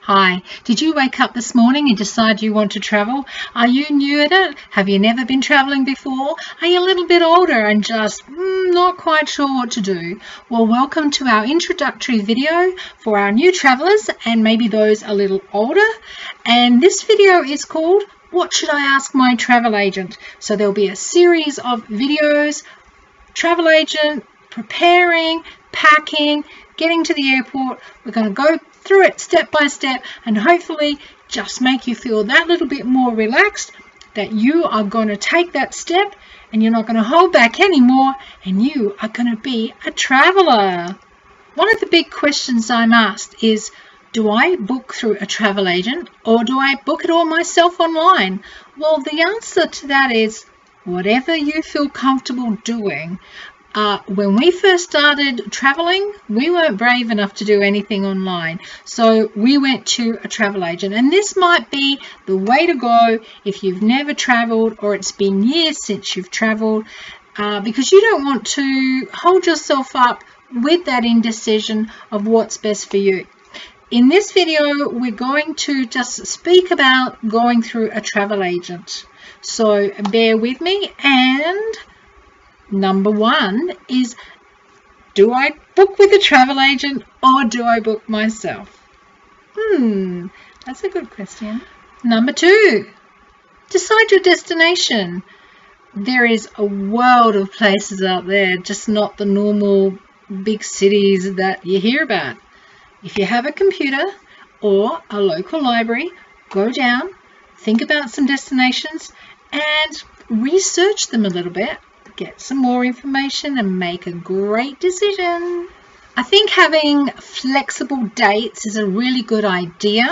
Hi, did you wake up this morning and decide you want to travel? Are you new at it? Have you never been traveling before? Are you a little bit older and just not quite sure what to do? Well, welcome to our introductory video for our new travelers and maybe those a little older. And this video is called What Should I Ask My Travel Agent? So there'll be a series of videos, travel agent, preparing, packing, getting to the airport. We're going to go through it step by step and hopefully just make you feel that little bit more relaxed that you are going to take that step and you're not going to hold back anymore and you are going to be a traveler. One of the big questions I'm asked is, do I book through a travel agent or do I book it all myself online? Well, the answer to that is whatever you feel comfortable doing. When we first started traveling, we weren't brave enough to do anything online. So we went to a travel agent, and this might be the way to go if you've never traveled or it's been years since you've traveled, because you don't want to hold yourself up with that indecision of what's best for you. In this video, we're going to just speak about going through a travel agent. So bear with me. And number one is, do I book with a travel agent or do I book myself? That's a good question. Number two, decide your destination. There is a world of places out there, just not the normal big cities that you hear about. If you have a computer or a local library, go down, think about some destinations and research them a little bit. Get some more information and make a great decision. I think having flexible dates is a really good idea.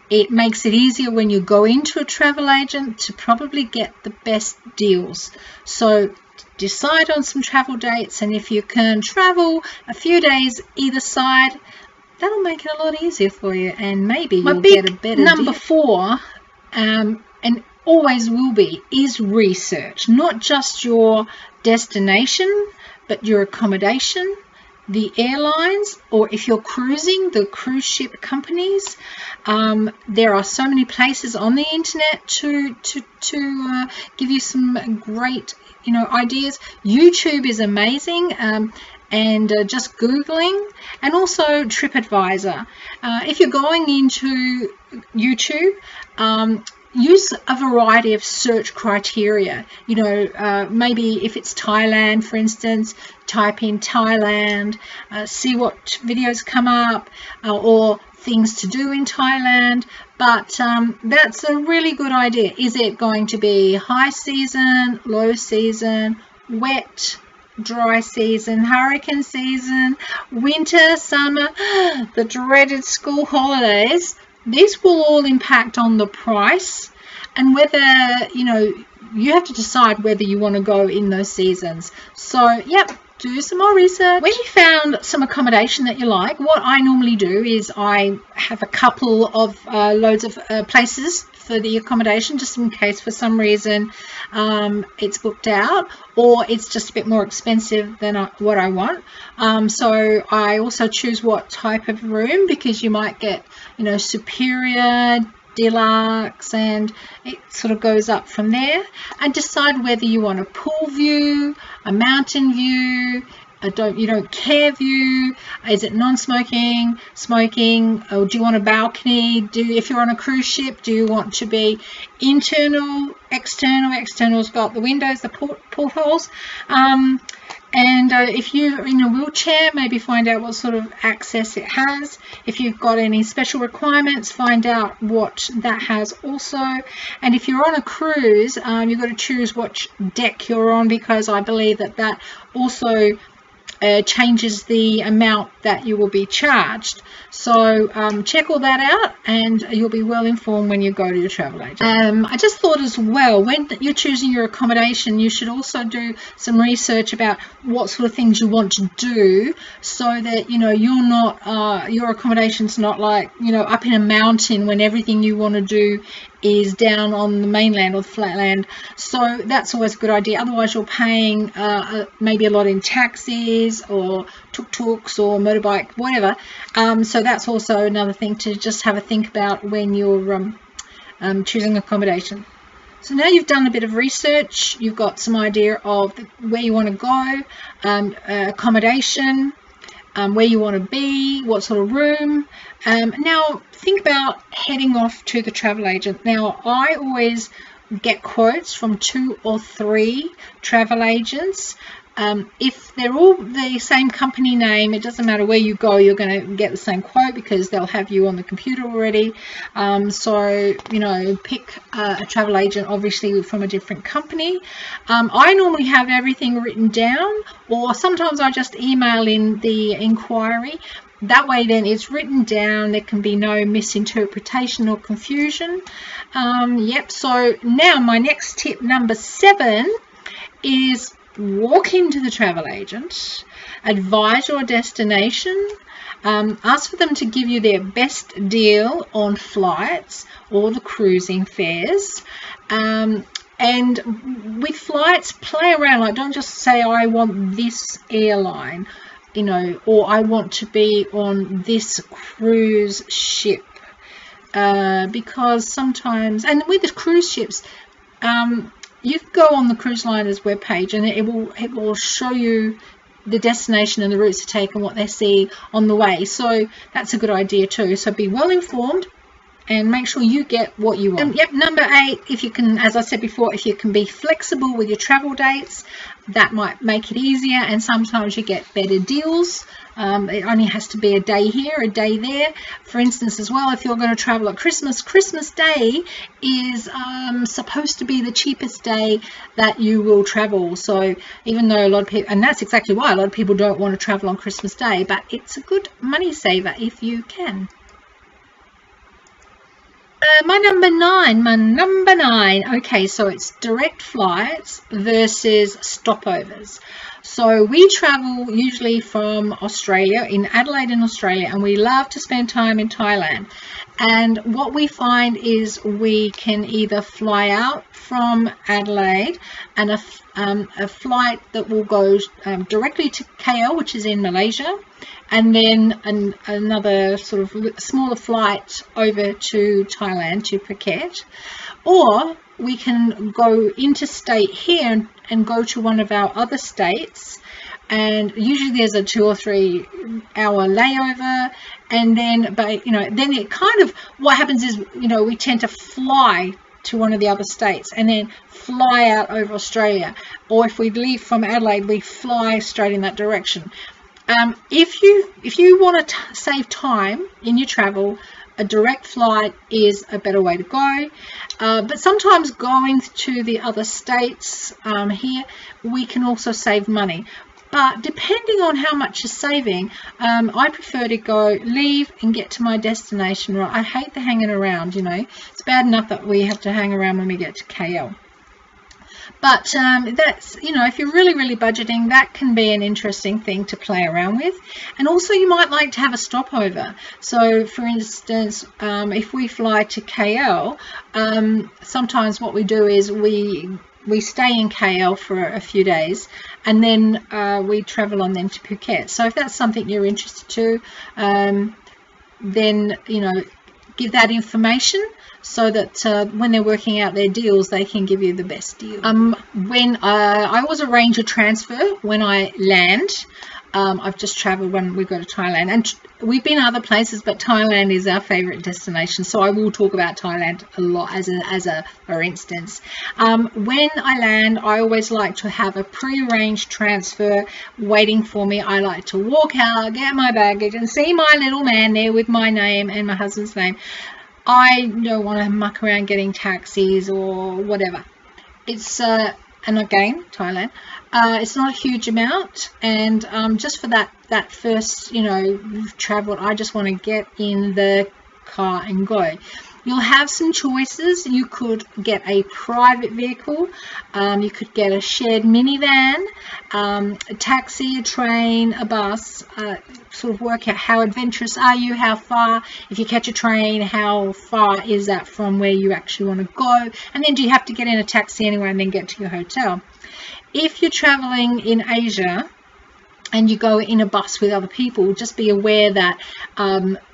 It makes it easier when you go into a travel agent to probably get the best deals. So decide on some travel dates, and if you can travel a few days either side, that'll make it a lot easier for you, and maybe you'll get a better deal. Number four, and always will be, is research. Not just your destination, but your accommodation, the airlines, or if you're cruising, the cruise ship companies. There are so many places on the internet to give you some great ideas. YouTube is amazing. And just Googling, and also TripAdvisor. If you're going into YouTube, use a variety of search criteria. Maybe if it's Thailand, for instance, type in Thailand, see what videos come up, or things to do in Thailand. But that's a really good idea. Is it going to be high season, low season, wet, dry season, hurricane season, winter, summer, the dreaded school holidays? These will all impact on the price and whether, you have to decide whether you want to go in those seasons. So, yep, do some more research. When you found some accommodation that you like, what I normally do is I have a couple of loads of places for the accommodation, just in case for some reason it's booked out or it's just a bit more expensive than what I want. So I also choose what type of room, because you might get superior, deluxe, and it sort of goes up from there. And decide whether you want a pool view, a mountain view, you don't care view. Is it non-smoking, smoking, or do you want a balcony? If you're on a cruise ship, do you want to be internal, external? External's got the windows, the portholes. And if you're in a wheelchair, maybe find out what sort of access it has. If you've got any special requirements, find out what that has also. And if you're on a cruise, you've got to choose what deck you're on, because I believe that also changes the amount that you will be charged. So check all that out and you'll be well informed when you go to your travel agent. I just thought as well, when you're choosing your accommodation, you should also do some research about what sort of things you want to do, so that you're not your accommodation's not like up in a mountain when everything you want to do is down on the mainland or the flatland. So that's always a good idea. Otherwise you're paying maybe a lot in taxis, taxis or tuk-tuks or motorbike, whatever. So that's also another thing to just have a think about when you're choosing accommodation. So now you've done a bit of research, you've got some idea of where you want to go, accommodation, where you want to be, what sort of room. Now think about heading off to the travel agent. Now I always get quotes from 2 or 3 travel agents. If they're all the same company name, it doesn't matter where you go, you're going to get the same quote because they'll have you on the computer already. So, you know, pick a travel agent obviously from a different company. I normally have everything written down, or sometimes I just email in the inquiry. That way then it's written down, there can be no misinterpretation or confusion. So now my next tip, number 7, is walk into the travel agent, advise your destination, ask for them to give you their best deal on flights or the cruising fares. And with flights, play around. Like, don't just say I want this airline, you know, or I want to be on this cruise ship, because sometimes, and with the cruise ships, you go on the cruise liner's webpage and it will show you the destination and the routes to take and what they see on the way. So that's a good idea too. So be well informed and make sure you get what you want. Number 8, if you can, as I said before, if you can be flexible with your travel dates, that might make it easier, and sometimes you get better deals. It only has to be a day here, a day there. For instance, as well, if you're going to travel at Christmas Day is supposed to be the cheapest day that you will travel. So even though a lot of people, and that's exactly why a lot of people don't want to travel on Christmas Day, but it's a good money saver if you can. My number nine. Okay, so it's direct flights versus stopovers. So we travel usually from Australia, in Adelaide in Australia, and we love to spend time in Thailand. And what we find is we can either fly out from Adelaide, and a flight that will go directly to KL, which is in Malaysia, and then another sort of smaller flight over to Thailand, to Phuket. Or we can go interstate here and go to one of our other states, and usually there's a 2 or 3 hour layover, and then, but you know, then it kind of, what happens is, you know, we tend to fly to one of the other states and then fly out over Australia, or if we leave from Adelaide, we fly straight in that direction. If you want to save time in your travel, a direct flight is a better way to go. But sometimes going to the other states here, we can also save money. But depending on how much you're saving, I prefer to leave and get to my destination. Right, I hate the hanging around, you know. It's bad enough that we have to hang around when we get to KL. But that's, you know, if you're really budgeting, that can be an interesting thing to play around with. And also you might like to have a stopover. So for instance, if we fly to KL, sometimes what we do is we stay in KL for a few days, and then we travel on then to Phuket. So if that's something you're interested to, then, you know, give that information, so that when they're working out their deals, they can give you the best deal. When I always arrange a transfer when I land. I've just traveled when we go to Thailand, and we've been other places, but Thailand is our favorite destination, so I will talk about Thailand a lot as a for instance. When I land, I always like to have a pre-arranged transfer waiting for me. I like to walk out, get my baggage, and see my little man there with my name and my husband's name. I don't want to muck around getting taxis or whatever. It's and again, Thailand, it's not a huge amount, and just for that first, you know, you've traveled, I just want to get in the car and go. You'll have some choices. You could get a private vehicle, you could get a shared minivan, a taxi, a train, a bus, sort of work out how adventurous are you, how far, if you catch a train, how far is that from where you actually want to go, and then do you have to get in a taxi anyway and then get to your hotel. If you're traveling in Asia, and you go in a bus with other people, just be aware that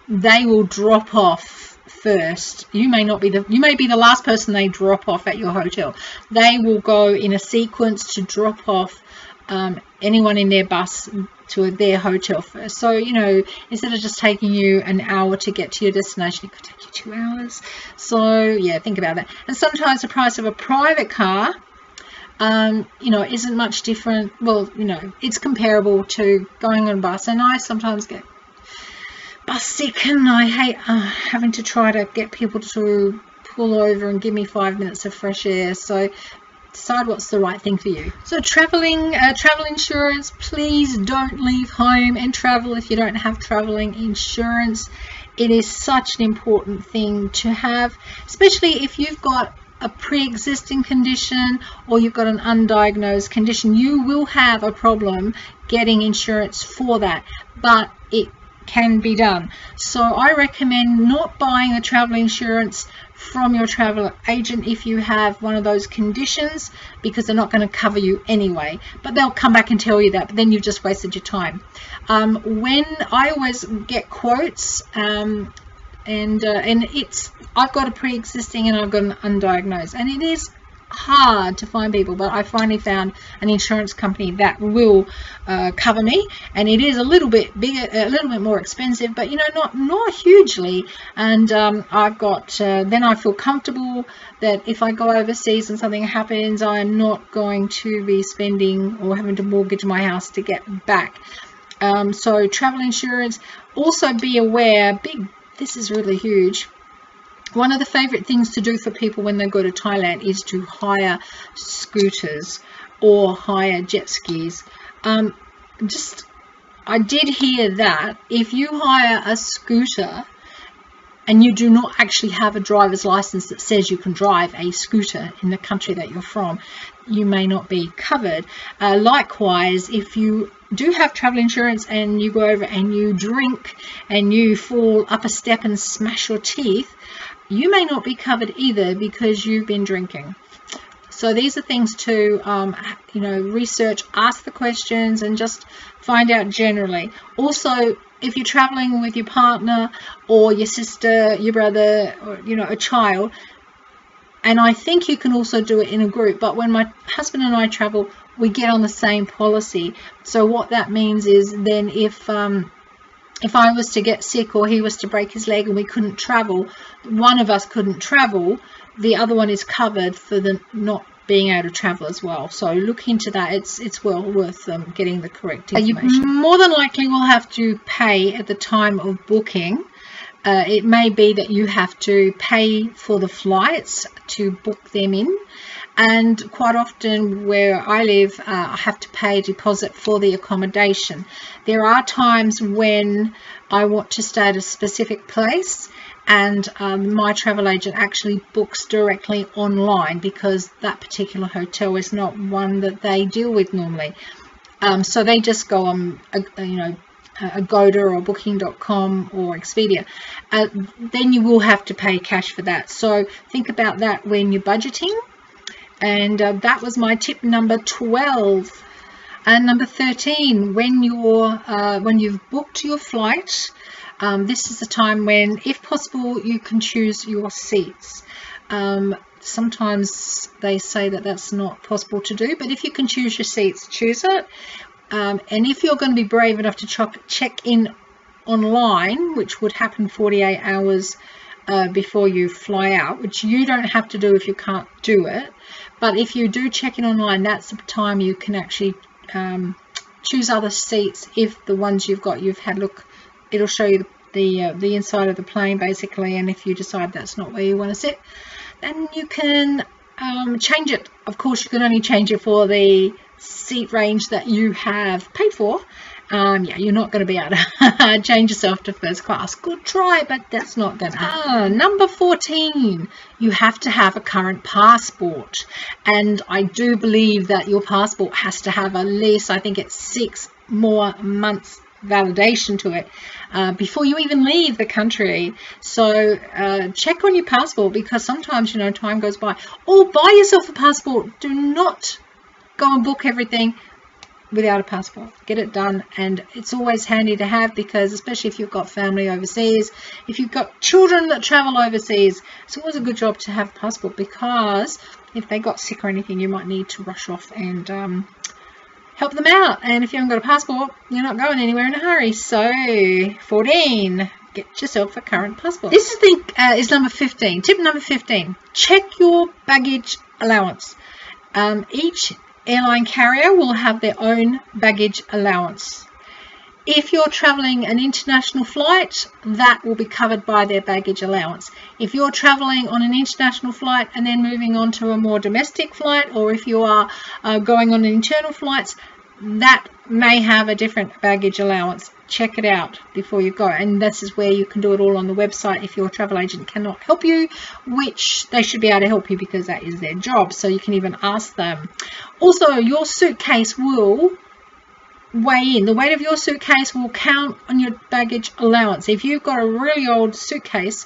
they will drop off first. You may be the last person they drop off at your hotel. They will go in a sequence to drop off anyone in their bus to their hotel first. So, you know, instead of just taking you an hour to get to your destination, it could take you 2 hours. So yeah, think about that. And sometimes the price of a private car, you know, isn't much different. Well, you know, it's comparable to going on a bus. And I sometimes get bus sick, and I hate having to try to get people to pull over and give me 5 minutes of fresh air. So decide what's the right thing for you. So travel insurance, please don't leave home and travel if you don't have traveling insurance. It is such an important thing to have, especially if you've got a pre-existing condition or you've got an undiagnosed condition. You will have a problem getting insurance for that, but it can be done. So I recommend not buying a travel insurance from your travel agent if you have one of those conditions, because they're not going to cover you anyway, but they'll come back and tell you that, but then you've just wasted your time. When I always get quotes, and I've got a pre-existing and I've got an undiagnosed, and it is hard to find people, but I finally found an insurance company that will cover me, and it is a little bit bigger, a little bit more expensive, but you know, not hugely. And I've got then I feel comfortable that if I go overseas and something happens, I'm not going to be spending or having to mortgage my house to get back. So travel insurance. Also be aware, this is really huge. One of the favorite things to do for people when they go to Thailand is to hire scooters or hire jet skis. I did hear that if you hire a scooter and you do not actually have a driver's license that says you can drive a scooter in the country that you're from, you may not be covered. Likewise, if you do have travel insurance and you go over and you drink and you fall up a step and smash your teeth, you may not be covered either because you've been drinking. So these are things to you know, research, ask the questions, and just find out generally. Also, if you're traveling with your partner or your sister, your brother, or you know, a child, and I think you can also do it in a group, but when my husband and I travel, we get on the same policy. So what that means is then if I was to get sick or he was to break his leg and we couldn't travel, one of us couldn't travel, the other one is covered for the not being able to travel as well. So look into that. It's well worth getting the correct information. You more than likely will have to pay at the time of booking. It may be that you have to pay for the flights to book them in. And quite often where I live, I have to pay a deposit for the accommodation. There are times when I want to stay at a specific place, and my travel agent actually books directly online because that particular hotel is not one that they deal with normally. So they just go on, Agoda or Booking.com or Expedia. Then you will have to pay cash for that. So think about that when you're budgeting. And that was my tip number 12. And number 13, when you've booked your flight, this is the time when, if possible, you can choose your seats. Sometimes they say that that's not possible to do, but if you can choose your seats, choose it. And if you're going to be brave enough to check in online, which would happen 48 hours before you fly out, which you don't have to do if you can't do it. But if you do check in online, that's the time you can actually choose other seats. If the ones you've had look, it'll show you the inside of the plane basically, and if you decide that's not where you want to sit, then you can change it. Of course, you can only change it for the seat range that you have paid for. You're not going to be able to change yourself to first class. Good try, but that's not going to happen. Number 14, you have to have a current passport. And I do believe that your passport has to have at least, I think it's 6 more months validation to it before you even leave the country. So check on your passport, because sometimes, you know, time goes by. Or buy yourself a passport. Do not go and book everything without a passport. Get it done, and it's always handy to have, because especially if you've got family overseas, if you've got children that travel overseas, it's always a good job to have a passport, because if they got sick or anything, you might need to rush off and help them out. And if you haven't got a passport, you're not going anywhere in a hurry. So 14, get yourself a current passport. This is number 15. Tip number 15, check your baggage allowance. Each airline carrier will have their own baggage allowance. If you're traveling an international flight, that will be covered by their baggage allowance. If you're traveling on an international flight and then moving on to a more domestic flight, or if you are going on internal flights, that may have a different baggage allowance. Check it out before you go, and this is where you can do it all on the website if your travel agent cannot help you, which they should be able to help you because that is their job, so you can even ask them. Also, your suitcase will weigh in. The weight of your suitcase will count on your baggage allowance. If you've got a really old suitcase,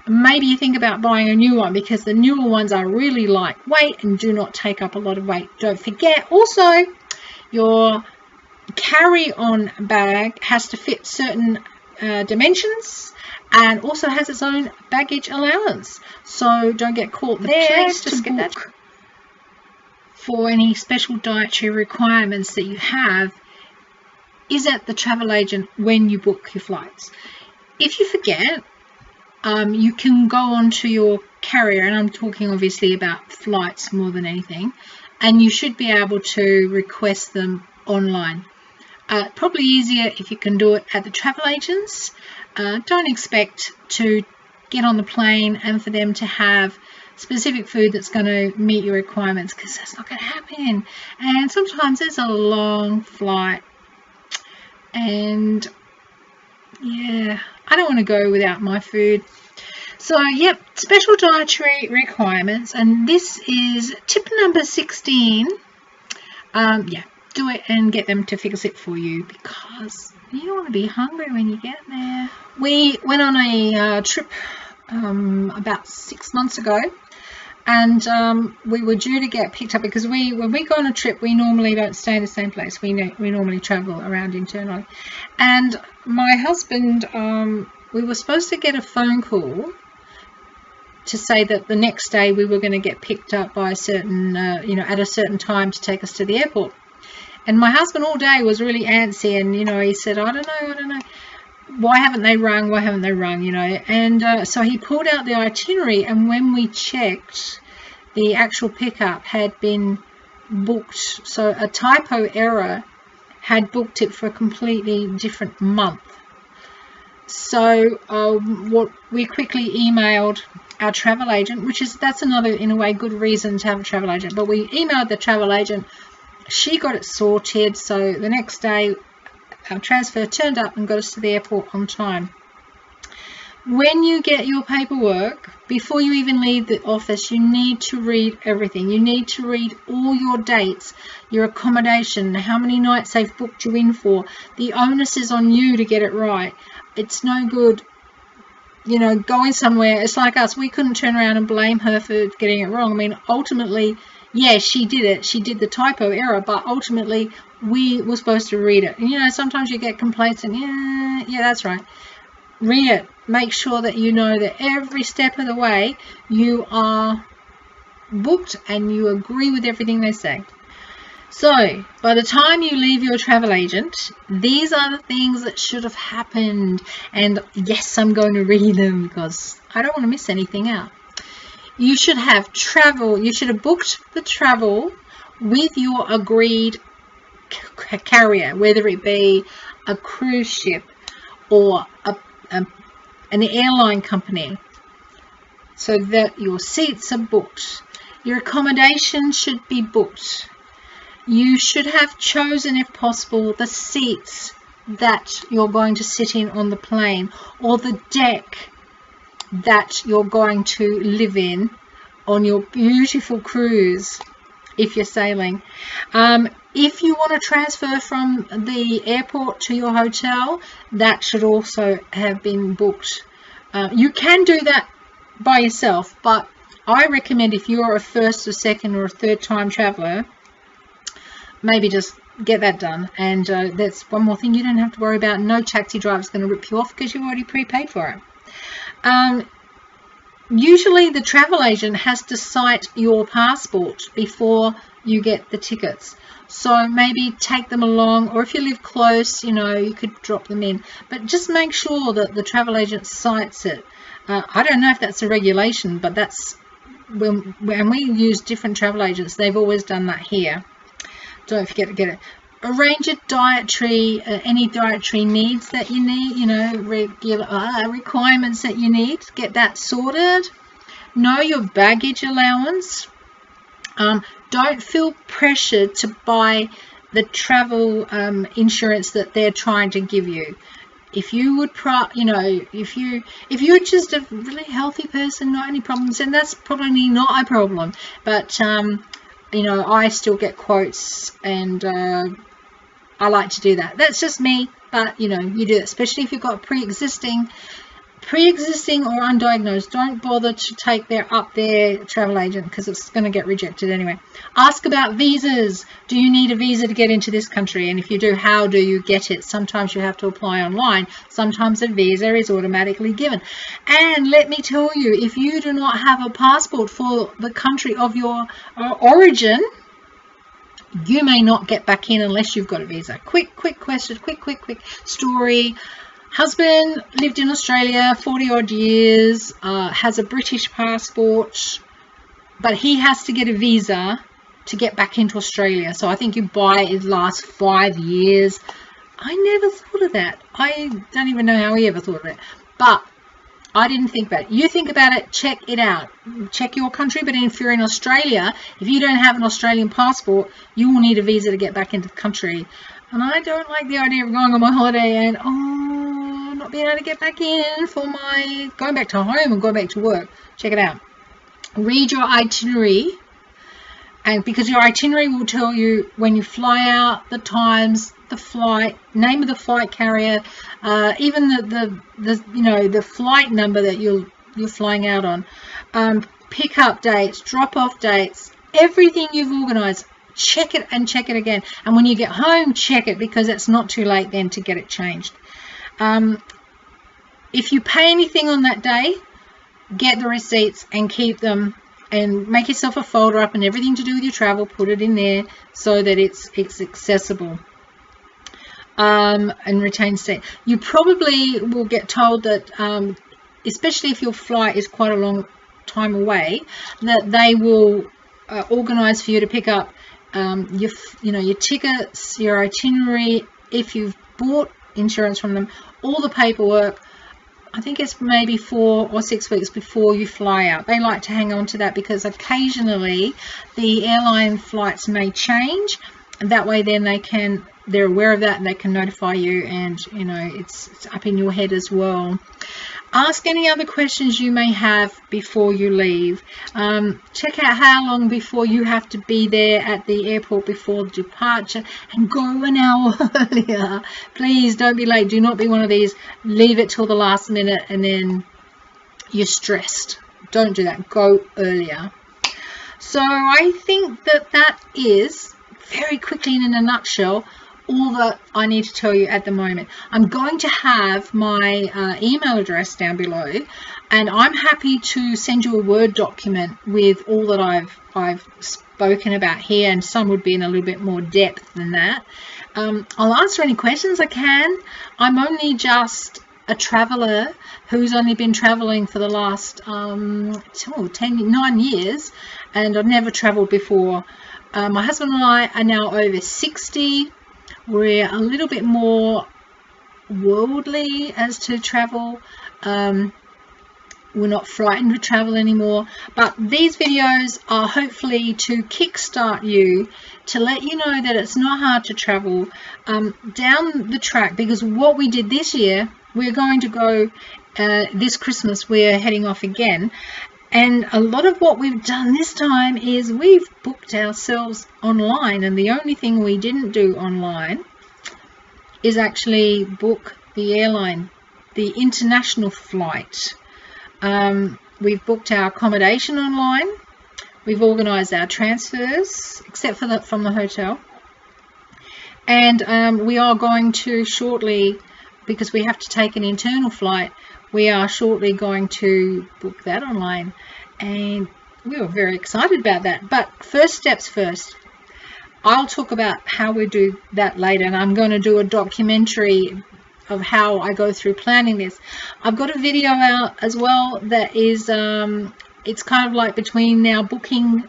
maybe you think about buying a new one, because the newer ones are really lightweight and do not take up a lot of weight. Don't forget also, your carry-on bag has to fit certain dimensions, and also has its own baggage allowance, so don't get caught there. Just get that for any special dietary requirements that you have is at the travel agent when you book your flights. If you forget, you can go on to your carrier, and I'm talking obviously about flights more than anything, and you should be able to request them online. Probably easier if you can do it at the travel agents. Don't expect to get on the plane and for them to have specific food that's going to meet your requirements, because that's not going to happen. And sometimes there's a long flight, and yeah, I don't want to go without my food. So yep, special dietary requirements, and this is tip number 16. Yeah, do it and get them to fix it for you, because you don't want to be hungry when you get there. We went on a trip about 6 months ago, and we were due to get picked up, because when we go on a trip, we normally don't stay in the same place. We normally travel around internally. And my husband, we were supposed to get a phone call to say that the next day we were going to get picked up by a certain, at a certain time to take us to the airport. And my husband all day was really antsy, and, he said, I don't know. Why haven't they rung? Why haven't they rung? And so he pulled out the itinerary, and when we checked, the actual pickup had been booked. So a typo error had booked it for a completely different month. So what we quickly emailed our travel agent, that's another, in a way, good reason to have a travel agent. But we emailed the travel agent. She got it sorted, so the next day our transfer turned up and got us to the airport on time. When you get your paperwork, before you even leave the office, you need to read everything. You need to read all your dates, your accommodation, how many nights they've booked you in for. The onus is on you to get it right. It's no good, going somewhere. It's like us. We couldn't turn around and blame her for getting it wrong. I mean, ultimately, yeah, she did it. She did the typo error, but ultimately we were supposed to read it. And, sometimes you get complaints and, yeah, that's right. Read it. Make sure that you know that every step of the way you are booked and you agree with everything they say. So, by the time you leave your travel agent, these are the things that should have happened. And yes, I'm going to read them because I don't want to miss anything out. You should have booked the travel with your agreed carrier, whether it be a cruise ship or an airline company, so that your seats are booked. Your accommodation should be booked. You should have chosen, if possible, the seats that you're going to sit in on the plane, or the deck that you're going to live in on your beautiful cruise if you're sailing. If you want to transfer from the airport to your hotel, that should also have been booked. You can do that by yourself, but I recommend, if you're a first or second or a third time traveller, maybe just get that done. And that's one more thing you don't have to worry about. No taxi driver's going to rip you off because you've already prepaid for it. Usually the travel agent has to cite your passport before you get the tickets. So maybe take them along, or if you live close, you know, you could drop them in. But just make sure that the travel agent cites it. I don't know if that's a regulation, but that's when we use different travel agents, they've always done that here. Don't forget to get it. Arrange a dietary, any dietary needs that you need, you know, regular requirements that you need. Get that sorted. Know your baggage allowance. Don't feel pressured to buy the travel insurance that they're trying to give you. If you would, you know, if you're just a really healthy person, not any problems, then that's probably not a problem. But you know, I still get quotes, and I like to do that. That's just me, but you know, you do it, especially if you've got pre-existing or undiagnosed. Don't bother to take up their travel agent because it's going to get rejected anyway. Ask about visas. Do you need a visa to get into this country? And if you do, how do you get it? Sometimes you have to apply online. Sometimes a visa is automatically given. And let me tell you, if you do not have a passport for the country of your origin, you may not get back in unless you've got a visa. Quick question, quick story. Husband lived in Australia 40 odd years, has a British passport, but he has to get a visa to get back into Australia. So I think you buy it last 5 years. I never thought of that. I don't even know how he ever thought of it, but I didn't think about it. You think about it, check it out. Check your country, but if you're in Australia, if you don't have an Australian passport, you will need a visa to get back into the country. And I don't like the idea of going on my holiday and, not being able to get back in for my going back to home and going back to work. Check it out. Read your itinerary, and because your itinerary will tell you when you fly out, the times, the flight, name of the flight carrier, even the flight number that you're flying out on, pick up dates, drop off dates, everything you've organized. Check it and check it again, and when you get home, check it, because it's not too late then to get it changed. If you pay anything on that day, get the receipts and keep them, and make yourself a folder up, and everything to do with your travel, put it in there so that it's accessible. And retain state. You probably will get told that, especially if your flight is quite a long time away, that they will organize for you to pick up your tickets, your itinerary, if you've bought insurance from them, all the paperwork. I think it's maybe 4 or 6 weeks before you fly out. They like to hang on to that because occasionally the airline flights may change, and that way then they're aware of that and they can notify you, and you know, it's up in your head as well. Ask any other questions you may have before you leave. Check out how long before you have to be there at the airport before departure, and go an hour earlier. Please don't be late. Do not be one of these leave it till the last minute and then you're stressed. Don't do that. Go earlier. So I think that is very quickly and in a nutshell all that I need to tell you at the moment. I'm going to have my email address down below, and I'm happy to send you a Word document with all that I've spoken about here, and some would be in a little bit more depth than that. I'll answer any questions I can. I'm only just a traveller who's only been travelling for the last 9 years, and I've never travelled before. My husband and I are now over 60. We're a little bit more worldly as to travel. We're not frightened to travel anymore, but these videos are hopefully to kickstart you, to let you know that it's not hard to travel down the track. Because what we did this year, we're going to go this Christmas, we're heading off again, and a lot of what we've done this time is we've booked ourselves online, and the only thing we didn't do online is actually book the airline, the international flight. We've booked our accommodation online. We've organised our transfers, except for from the hotel. And we are going to shortly, because we have to take an internal flight, we are shortly going to book that online, and we were very excited about that. But first steps first. I'll talk about how we do that later, and I'm going to do a documentary of how I go through planning this. I've got a video out as well that is it's kind of like between now booking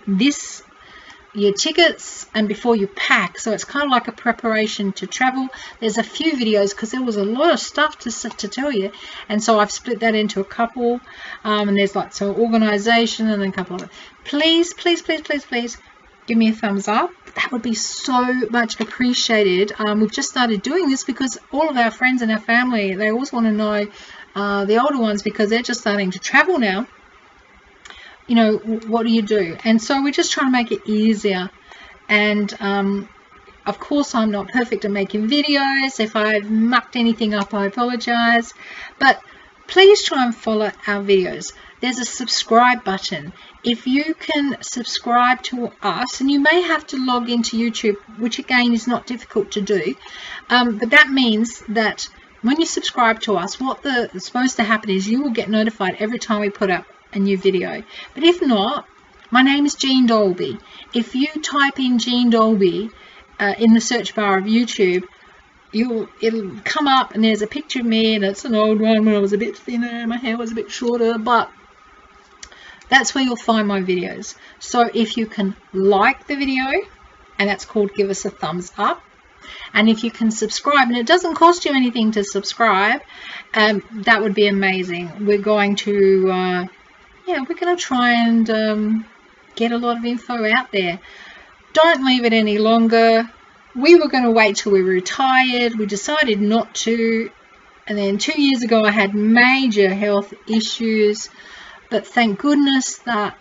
your tickets and before you pack, so it's kind of like a preparation to travel. There's a few videos because there was a lot of stuff to tell you, and so I've split that into a couple, and there's like some organization and then a couple of it. Please give me a thumbs up. That would be so much appreciated. We've just started doing this because all of our friends and our family, they always want to know, the older ones, because they're just starting to travel now, you know, what do you do? And so we're just trying to make it easier. And of course, I'm not perfect at making videos. If I've mucked anything up, I apologize. But please try and follow our videos. There's a subscribe button. If you can subscribe to us, and you may have to log into YouTube, which again is not difficult to do, but that means that when you subscribe to us, what's supposed to happen is you will get notified every time we put up a new video. But if not, my name is Jean Dolby. If you type in Jean Dolby in the search bar of YouTube, it'll come up, and there's a picture of me, and it's an old one when I was a bit thinner, my hair was a bit shorter, but that's where you'll find my videos. So if you can like the video, and that's called give us a thumbs up, and if you can subscribe, and it doesn't cost you anything to subscribe, that would be amazing. We're going to we're going to try and get a lot of info out there. Don't leave it any longer. We were going to wait till we were retired. We decided not to, and then 2 years ago I had major health issues, but thank goodness that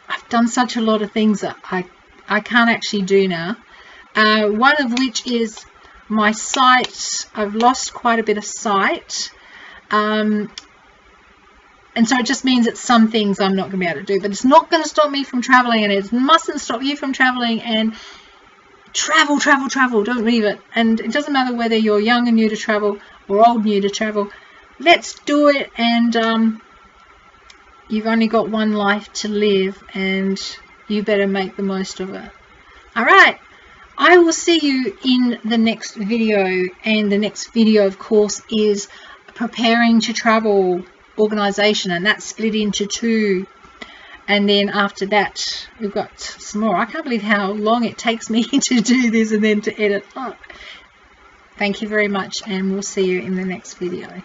I've done such a lot of things that I can't actually do now. One of which is my sight. I've lost quite a bit of sight, and so it just means that some things I'm not going to be able to do, but it's not going to stop me from traveling, and it mustn't stop you from traveling. And travel, don't leave it. And it doesn't matter whether you're young and new to travel or old new to travel. Let's do it. And you've only got one life to live, and you better make the most of it. All right, I will see you in the next video, and the next video of course is preparing to travel organization, and that's split into 2. And then after that, we've got some more. I can't believe how long it takes me to do this and then to edit. Oh, thank you very much, and we'll see you in the next video.